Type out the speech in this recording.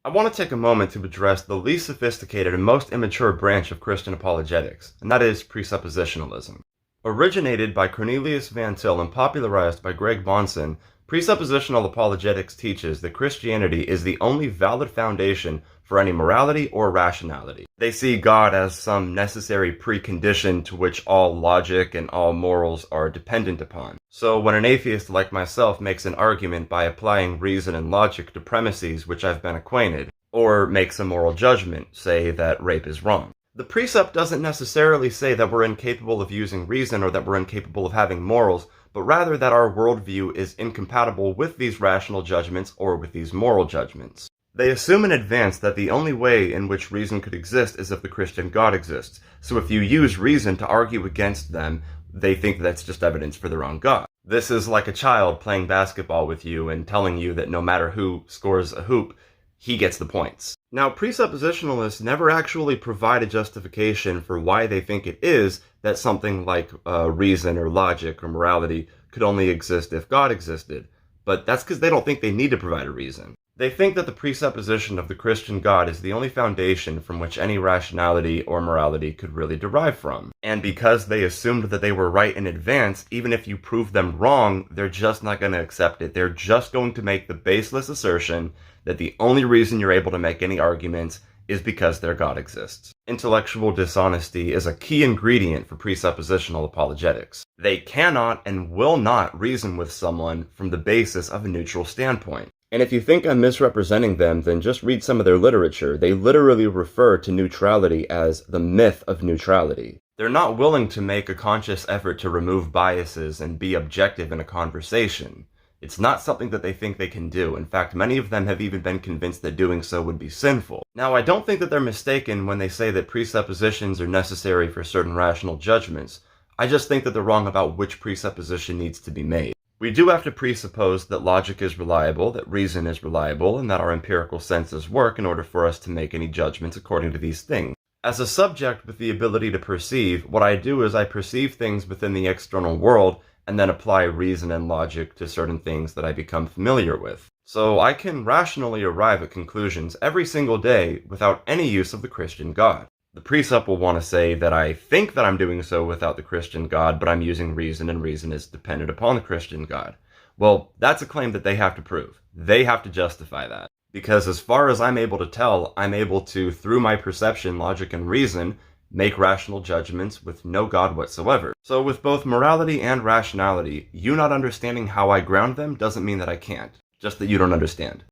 I want to take a moment to address the least sophisticated and most immature branch of Christian apologetics, and that is presuppositionalism. Originated by Cornelius Van Til and popularized by Greg Bahnsen, presuppositional apologetics teaches that Christianity is the only valid foundation for any morality or rationality. They see God as some necessary precondition to which all logic and all morals are dependent upon. So when an atheist like myself makes an argument by applying reason and logic to premises which I've been acquainted, or makes a moral judgment, say that rape is wrong, the precept doesn't necessarily say that we're incapable of using reason or that we're incapable of having morals, but rather that our worldview is incompatible with these rational judgments or with these moral judgments. They assume in advance that the only way in which reason could exist is if the Christian God exists. So if you use reason to argue against them, they think that's just evidence for their own God. This is like a child playing basketball with you and telling you that no matter who scores a hoop, he gets the points. Now, presuppositionalists never actually provide a justification for why they think it is that something like reason or logic or morality could only exist if God existed. But that's because they don't think they need to provide a reason. They think that the presupposition of the Christian God is the only foundation from which any rationality or morality could really derive from. And because they assumed that they were right in advance, even if you prove them wrong, they're just not going to accept it. They're just going to make the baseless assertion that the only reason you're able to make any arguments is because their God exists. Intellectual dishonesty is a key ingredient for presuppositional apologetics. They cannot and will not reason with someone from the basis of a neutral standpoint. And if you think I'm misrepresenting them, then just read some of their literature. They literally refer to neutrality as the myth of neutrality. They're not willing to make a conscious effort to remove biases and be objective in a conversation. It's not something that they think they can do. In fact, many of them have even been convinced that doing so would be sinful. Now, I don't think that they're mistaken when they say that presuppositions are necessary for certain rational judgments. I just think that they're wrong about which presupposition needs to be made. We do have to presuppose that logic is reliable, that reason is reliable, and that our empirical senses work in order for us to make any judgments according to these things. As a subject with the ability to perceive, what I do is I perceive things within the external world and then apply reason and logic to certain things that I become familiar with. So I can rationally arrive at conclusions every single day without any use of the Christian God. The precept will want to say that I think that I'm doing so without the Christian God, but I'm using reason and reason is dependent upon the Christian God. Well, that's a claim that they have to prove. They have to justify that. Because as far as I'm able to tell, I'm able to, through my perception, logic, and reason, make rational judgments with no God whatsoever. So with both morality and rationality, you not understanding how I ground them doesn't mean that I can't, just that you don't understand.